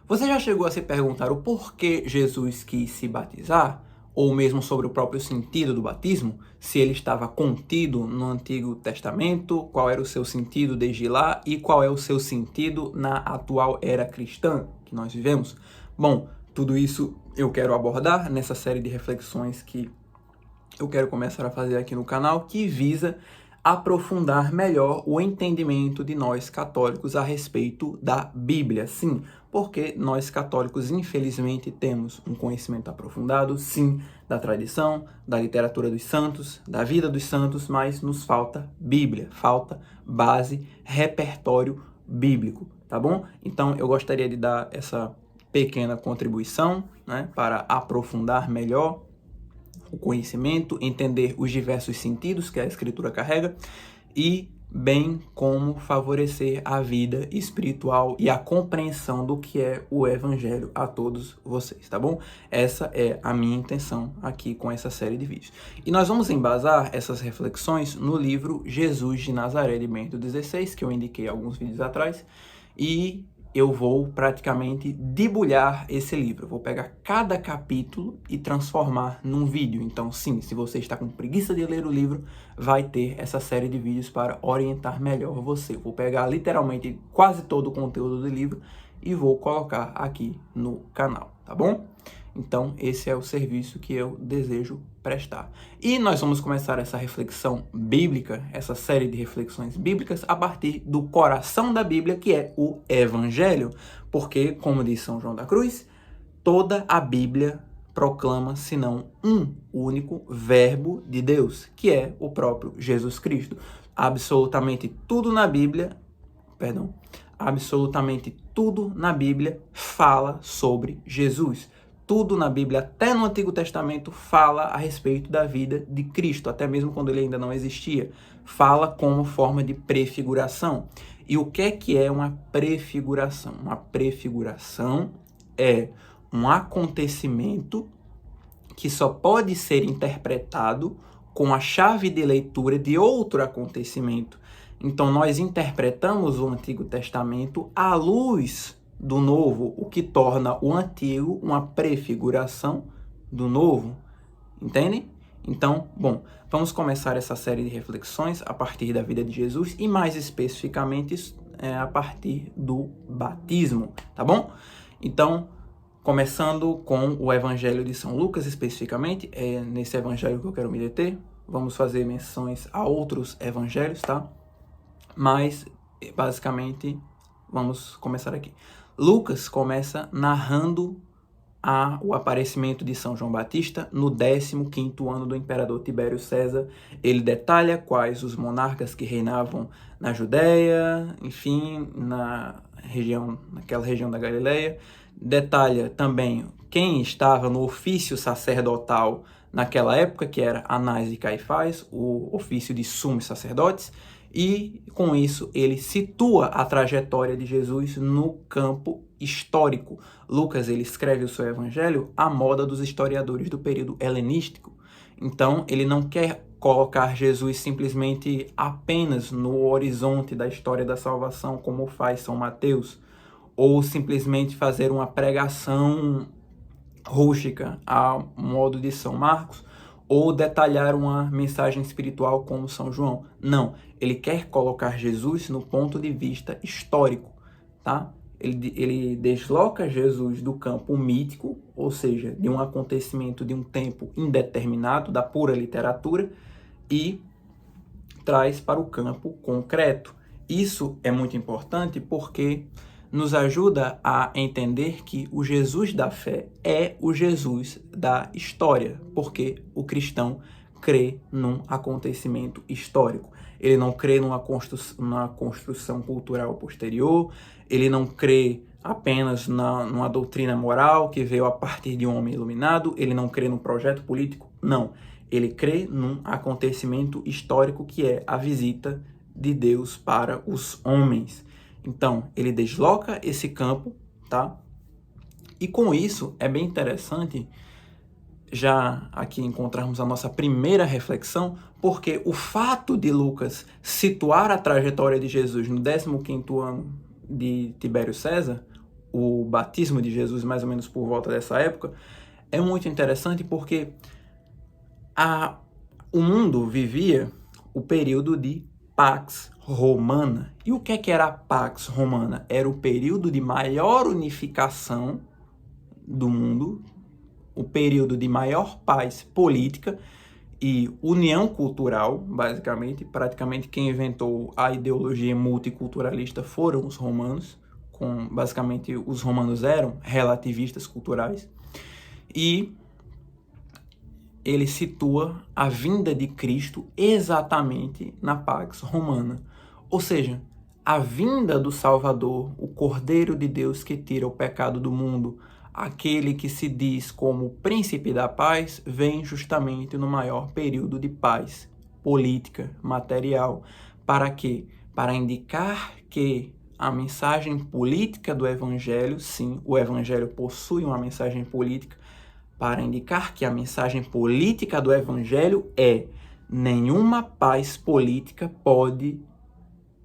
Você já chegou a se perguntar o porquê Jesus quis se batizar? Ou mesmo sobre o próprio sentido do batismo? Se ele estava contido no Antigo Testamento, qual era o seu sentido desde lá e qual é o seu sentido na atual era cristã que nós vivemos? Bom, tudo isso eu quero abordar nessa série de reflexões que eu quero começar a fazer aqui no canal, que visa aprofundar melhor o entendimento de nós católicos a respeito da Bíblia. Sim, porque nós católicos, infelizmente, temos um conhecimento aprofundado, sim, da tradição, da literatura dos santos, da vida dos santos, mas nos falta Bíblia, falta base, repertório bíblico, tá bom? Então, eu gostaria de dar essa pequena contribuição, né, para aprofundar melhor o conhecimento, entender os diversos sentidos que a Escritura carrega e bem como favorecer a vida espiritual e a compreensão do que é o Evangelho a todos vocês, tá bom? Essa é a minha intenção aqui com essa série de vídeos. E nós vamos embasar essas reflexões no livro Jesus de Nazaré, de Bento XVI, que eu indiquei alguns vídeos atrás, e eu vou praticamente debulhar esse livro. Eu vou pegar cada capítulo e transformar num vídeo. Então, sim, se você está com preguiça de ler o livro, vai ter essa série de vídeos para orientar melhor você. Eu vou pegar literalmente quase todo o conteúdo do livro e vou colocar aqui no canal, tá bom? Então, esse é o serviço que eu desejo prestar. E nós vamos começar essa reflexão bíblica, essa série de reflexões bíblicas, a partir do coração da Bíblia, que é o Evangelho. Porque, como diz São João da Cruz, toda a Bíblia proclama, senão um único verbo de Deus, que é o próprio Jesus Cristo. Absolutamente tudo na Bíblia, absolutamente tudo na Bíblia fala sobre Jesus. Tudo na Bíblia, até no Antigo Testamento, fala a respeito da vida de Cristo, até mesmo quando ele ainda não existia. Fala como forma de prefiguração. E o que é uma prefiguração? Uma prefiguração é um acontecimento que só pode ser interpretado com a chave de leitura de outro acontecimento. Então, nós interpretamos o Antigo Testamento à luz do Novo, o que torna o Antigo uma prefiguração do Novo. Entendem? Então, bom, vamos começar essa série de reflexões a partir da vida de Jesus e mais especificamente a partir do batismo, tá bom? Então, começando com o Evangelho de São Lucas especificamente, é nesse evangelho que eu quero me deter. Vamos fazer menções a outros evangelhos, tá? Mas, basicamente, vamos começar aqui. Lucas começa narrando o aparecimento de São João Batista no 15º ano do imperador Tibério César. Ele detalha quais os monarcas que reinavam na Judéia, enfim, naquela região da Galileia. Detalha também quem estava no ofício sacerdotal naquela época, que era Anás e Caifás, o ofício de sumos sacerdotes. E, com isso, ele situa a trajetória de Jesus no campo histórico. Lucas, ele escreve o seu evangelho à moda dos historiadores do período helenístico. Então, ele não quer colocar Jesus simplesmente apenas no horizonte da história da salvação, como faz São Mateus, ou simplesmente fazer uma pregação rústica a modo de São Marcos, ou detalhar uma mensagem espiritual como São João. Não, ele quer colocar Jesus no ponto de vista histórico, tá? Ele desloca Jesus do campo mítico, ou seja, de um acontecimento de um tempo indeterminado, da pura literatura, e traz para o campo concreto. Isso é muito importante porque nos ajuda a entender que o Jesus da fé é o Jesus da história, porque o cristão crê num acontecimento histórico. Ele não crê numa construção cultural posterior, ele não crê apenas numa doutrina moral que veio a partir de um homem iluminado, ele não crê num projeto político, não. Ele crê num acontecimento histórico que é a visita de Deus para os homens. Então, ele desloca esse campo, tá? E com isso, é bem interessante já aqui encontrarmos a nossa primeira reflexão, porque o fato de Lucas situar a trajetória de Jesus no 15º ano de Tibério César, o batismo de Jesus, mais ou menos por volta dessa época, é muito interessante porque o mundo vivia o período de Pax Romana. E o que era a Pax Romana? Era o período de maior unificação do mundo, o período de maior paz política e união cultural, basicamente. Praticamente quem inventou a ideologia multiculturalista foram os romanos. Basicamente, os romanos eram relativistas culturais. E ele situa a vinda de Cristo exatamente na Pax Romana. Ou seja, a vinda do Salvador, o Cordeiro de Deus que tira o pecado do mundo, aquele que se diz como o príncipe da paz, vem justamente no maior período de paz política, material. Para quê? Para indicar que a mensagem política do Evangelho, sim, o Evangelho possui uma mensagem política, para indicar que a mensagem política do Evangelho é: nenhuma paz política pode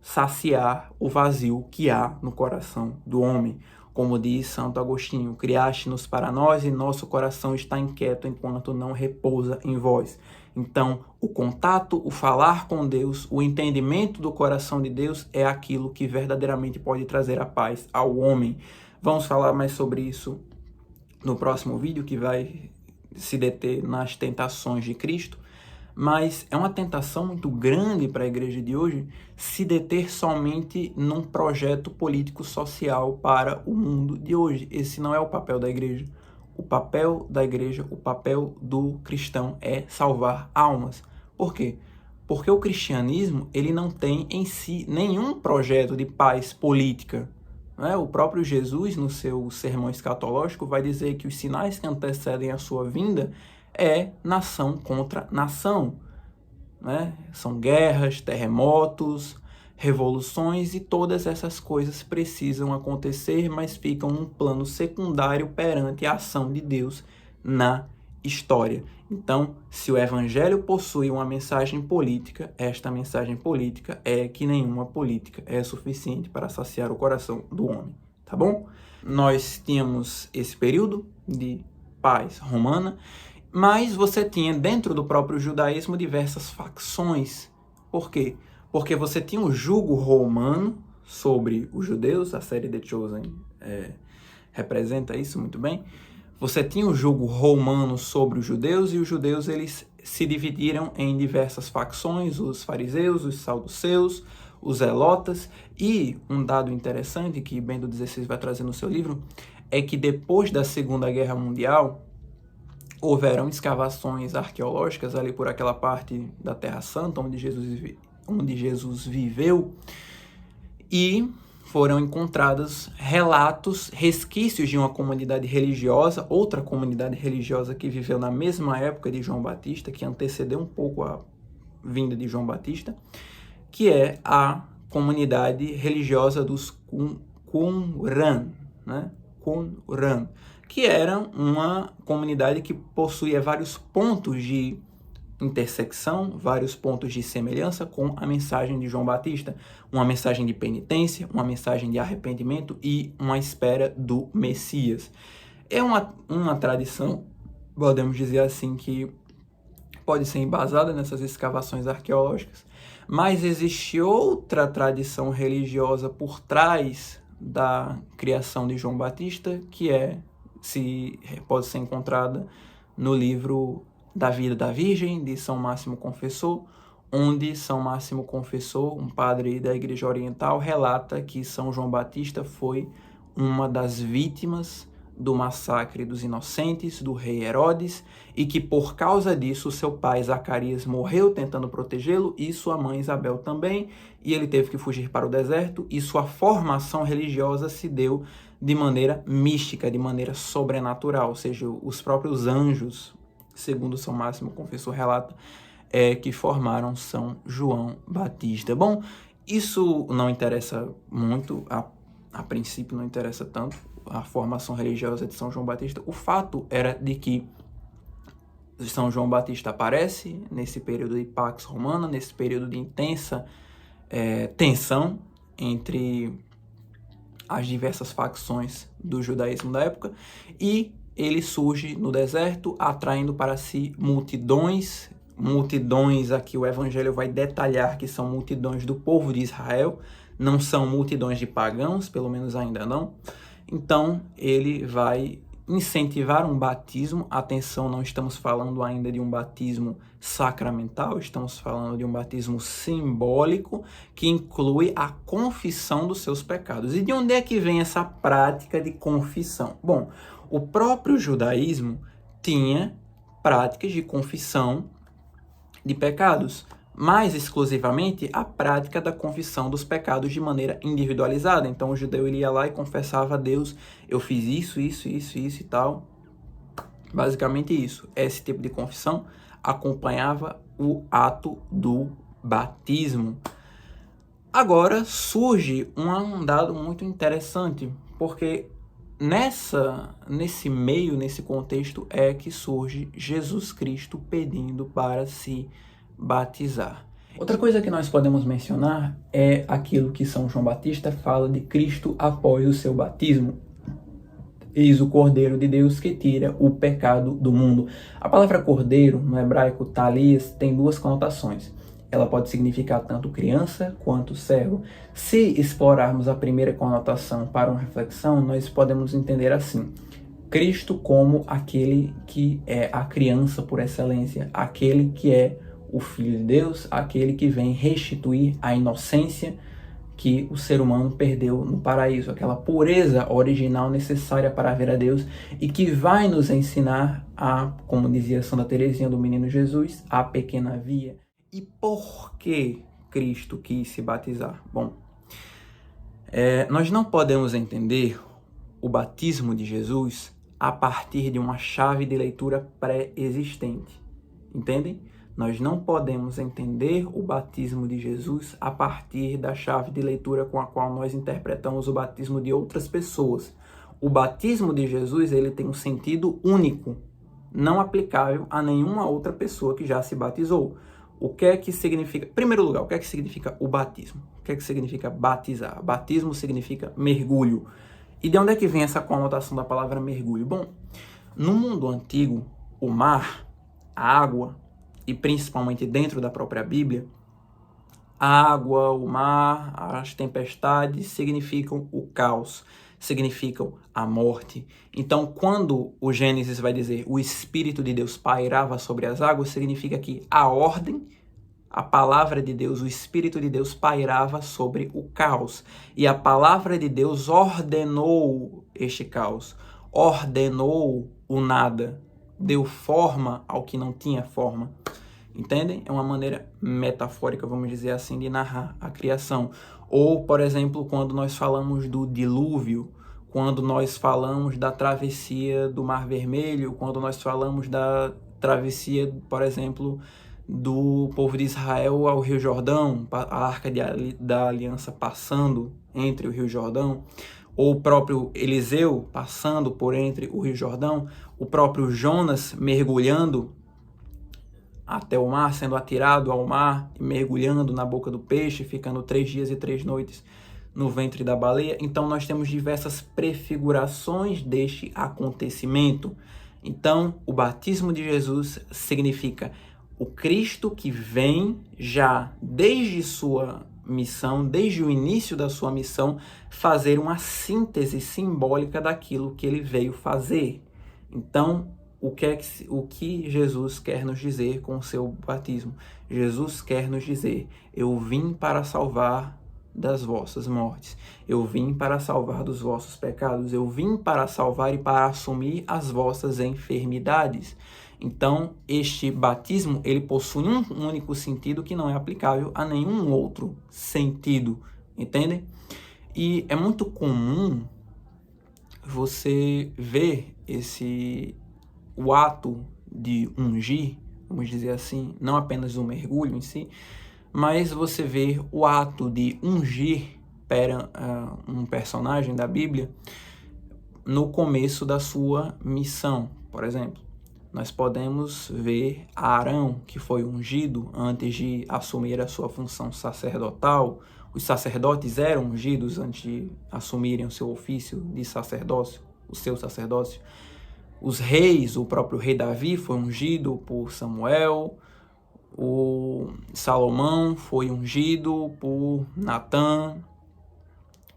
saciar o vazio que há no coração do homem. Como diz Santo Agostinho, criaste-nos para nós e nosso coração está inquieto enquanto não repousa em vós. Então, o contato, o falar com Deus, o entendimento do coração de Deus é aquilo que verdadeiramente pode trazer a paz ao homem. Vamos falar mais sobre isso no próximo vídeo, que vai se deter nas tentações de Cristo, mas é uma tentação muito grande para a igreja de hoje se deter somente num projeto político-social para o mundo de hoje. Esse não é o papel da igreja. O papel da igreja, o papel do cristão é salvar almas. Por quê? Porque o cristianismo ele não tem em si nenhum projeto de paz política. O próprio Jesus, no seu sermão escatológico, vai dizer que os sinais que antecedem a sua vinda é nação contra nação. São guerras, terremotos, revoluções, e todas essas coisas precisam acontecer, mas ficam num plano secundário perante a ação de Deus na história. Então, se o Evangelho possui uma mensagem política, esta mensagem política é que nenhuma política é suficiente para saciar o coração do homem, tá bom? Nós tínhamos esse período de paz romana, mas você tinha dentro do próprio judaísmo diversas facções. Por quê? Porque você tinha o jugo romano sobre os judeus, a série The Chosen representa isso muito bem. Você tinha o jugo romano sobre os judeus, e os judeus eles se dividiram em diversas facções: os fariseus, os saduceus, os zelotas. E um dado interessante que Bento XVI vai trazer no seu livro é que depois da Segunda Guerra Mundial houveram escavações arqueológicas ali por aquela parte da Terra Santa onde Jesus viveu, e foram encontrados relatos, resquícios de uma comunidade religiosa, outra comunidade religiosa que viveu na mesma época de João Batista, que antecedeu um pouco a vinda de João Batista, que é a comunidade religiosa dos Qumran, Qumran, que era uma comunidade que possuía vários pontos de intersecção, vários pontos de semelhança com a mensagem de João Batista, uma mensagem de penitência, uma mensagem de arrependimento e uma espera do Messias. É uma tradição, podemos dizer assim, que pode ser embasada nessas escavações arqueológicas, mas existe outra tradição religiosa por trás da criação de João Batista, que pode ser encontrada no livro da Vida da Virgem, de São Máximo Confessor, onde São Máximo Confessor, um padre da Igreja Oriental, relata que São João Batista foi uma das vítimas do massacre dos inocentes, do rei Herodes, e que por causa disso seu pai Zacarias morreu tentando protegê-lo, e sua mãe Isabel também, e ele teve que fugir para o deserto, e sua formação religiosa se deu de maneira mística, de maneira sobrenatural, ou seja, os próprios anjos, segundo São Máximo Confessor relata, que formaram São João Batista. Bom, isso não interessa muito, a princípio não interessa tanto, a formação religiosa de São João Batista. O fato era de que São João Batista aparece nesse período de Pax Romana, nesse período de intensa tensão entre as diversas facções do judaísmo da época, e ele surge no deserto, atraindo para si multidões. Multidões, aqui o evangelho vai detalhar que são multidões do povo de Israel, não são multidões de pagãos, pelo menos ainda não. Então, ele vai incentivar um batismo. Atenção, não estamos falando ainda de um batismo sacramental, estamos falando de um batismo simbólico que inclui a confissão dos seus pecados. E de onde é que vem essa prática de confissão? Bom, o próprio judaísmo tinha práticas de confissão de pecados, mais exclusivamente a prática da confissão dos pecados de maneira individualizada. Então o judeu ele ia lá e confessava a Deus: eu fiz isso e tal. Basicamente isso. Esse tipo de confissão acompanhava o ato do batismo. Agora surge um dado muito interessante, porque nesse meio, nesse contexto, é que surge Jesus Cristo pedindo para se batizar. Outra coisa que nós podemos mencionar é aquilo que São João Batista fala de Cristo após o seu batismo. Eis o Cordeiro de Deus que tira o pecado do mundo. A palavra cordeiro, no hebraico talias, tem duas conotações. Ela pode significar tanto criança quanto servo. Se explorarmos a primeira conotação para uma reflexão, nós podemos entender assim: Cristo como aquele que é a criança por excelência, aquele que é o Filho de Deus, aquele que vem restituir a inocência que o ser humano perdeu no paraíso, aquela pureza original necessária para ver a Deus e que vai nos ensinar a, como dizia Santa Teresinha do Menino Jesus, a pequena via. E por que Cristo quis se batizar? Bom, nós não podemos entender o batismo de Jesus a partir de uma chave de leitura pré-existente. Entendem? Nós não podemos entender o batismo de Jesus a partir da chave de leitura com a qual nós interpretamos o batismo de outras pessoas. O batismo de Jesus ele tem um sentido único, não aplicável a nenhuma outra pessoa que já se batizou. O que é que significa? Em primeiro lugar, o que é que significa o batismo? O que é que significa batizar? Batismo significa mergulho. E de onde é que vem essa conotação da palavra mergulho? Bom, no mundo antigo, o mar, a água, e principalmente dentro da própria Bíblia, a água, o mar, as tempestades significam o caos, significam a morte. Então, quando o Gênesis vai dizer o Espírito de Deus pairava sobre as águas, significa que a ordem, a palavra de Deus, o Espírito de Deus pairava sobre o caos. E a palavra de Deus ordenou este caos, ordenou o nada, deu forma ao que não tinha forma. Entendem? É uma maneira metafórica, vamos dizer assim, de narrar a criação. Ou, por exemplo, quando nós falamos do dilúvio, quando nós falamos da travessia do Mar Vermelho, quando nós falamos da travessia, por exemplo, do povo de Israel ao Rio Jordão, a Arca da Aliança passando entre o Rio Jordão, ou o próprio Eliseu passando por entre o Rio Jordão, o próprio Jonas mergulhando até o mar, sendo atirado ao mar e mergulhando na boca do peixe, ficando 3 dias e 3 noites no ventre da baleia. Então nós temos diversas prefigurações deste acontecimento. Então o batismo de Jesus significa o Cristo que vem já desde sua missão, desde o início da sua missão, fazer uma síntese simbólica daquilo que ele veio fazer. Então, o que Jesus quer nos dizer com o seu batismo? Jesus quer nos dizer: eu vim para salvar das vossas mortes, eu vim para salvar dos vossos pecados, eu vim para salvar e para assumir as vossas enfermidades. Então, este batismo, ele possui um único sentido que não é aplicável a nenhum outro sentido, entendem? E é muito comum você ver o ato de ungir, vamos dizer assim, não apenas o mergulho em si, mas você vê o ato de ungir um personagem da Bíblia no começo da sua missão. Por exemplo, nós podemos ver Arão, que foi ungido antes de assumir a sua função sacerdotal, Os sacerdotes eram ungidos antes de assumirem o seu ofício de sacerdócio, o seu sacerdócio. Os reis, o próprio rei Davi foi ungido por Samuel, o Salomão foi ungido por Natã,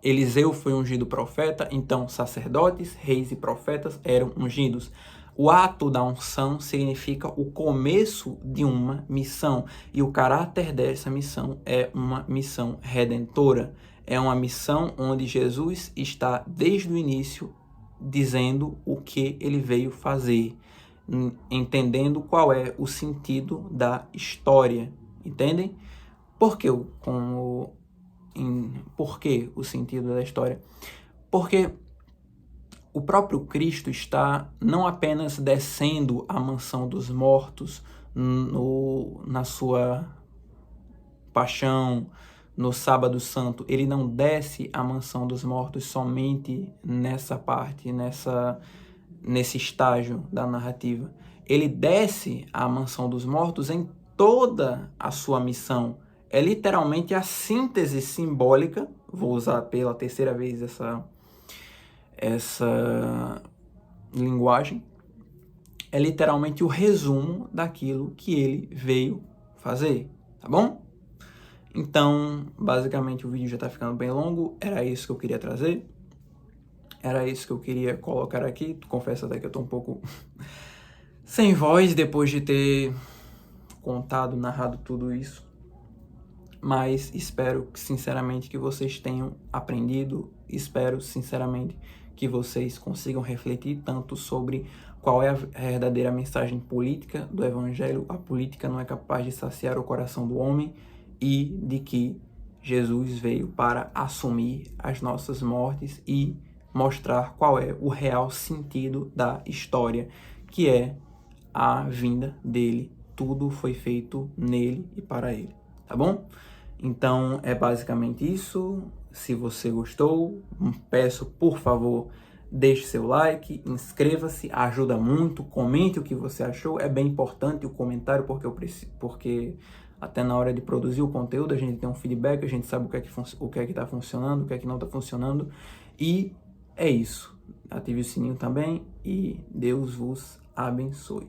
Eliseu foi ungido profeta, então sacerdotes, reis e profetas eram ungidos. O ato da unção significa o começo de uma missão, e o caráter dessa missão é uma missão redentora. É uma missão onde Jesus está desde o início dizendo o que ele veio fazer, entendendo qual é o sentido da história, entendem? Por que o sentido da história? Porque o próprio Cristo está não apenas descendo à mansão dos mortos na sua paixão, no Sábado Santo, ele não desce à mansão dos mortos somente nessa parte, nesse estágio da narrativa. Ele desce à mansão dos mortos em toda a sua missão. É literalmente a síntese simbólica, vou usar pela terceira vez essa linguagem, é literalmente o resumo daquilo que ele veio fazer, tá bom? Então, basicamente o vídeo já está ficando bem longo, era isso que eu queria trazer, era isso que eu queria colocar aqui. Confesso até que eu estou um pouco sem voz depois de ter narrado tudo isso, mas espero sinceramente que vocês tenham aprendido, espero sinceramente que vocês consigam refletir tanto sobre qual é a verdadeira mensagem política do Evangelho. A política não é capaz de saciar o coração do homem, e de que Jesus veio para assumir as nossas mortes e mostrar qual é o real sentido da história, que é a vinda dele. Tudo foi feito nele e para ele, tá bom? Então é basicamente isso. Se você gostou, peço, por favor, deixe seu like, inscreva-se, ajuda muito, comente o que você achou. É bem importante o comentário, porque até na hora de produzir o conteúdo a gente tem um feedback, a gente sabe o que é que está funcionando, o que é que não está funcionando. E é isso. Ative o sininho também e Deus vos abençoe.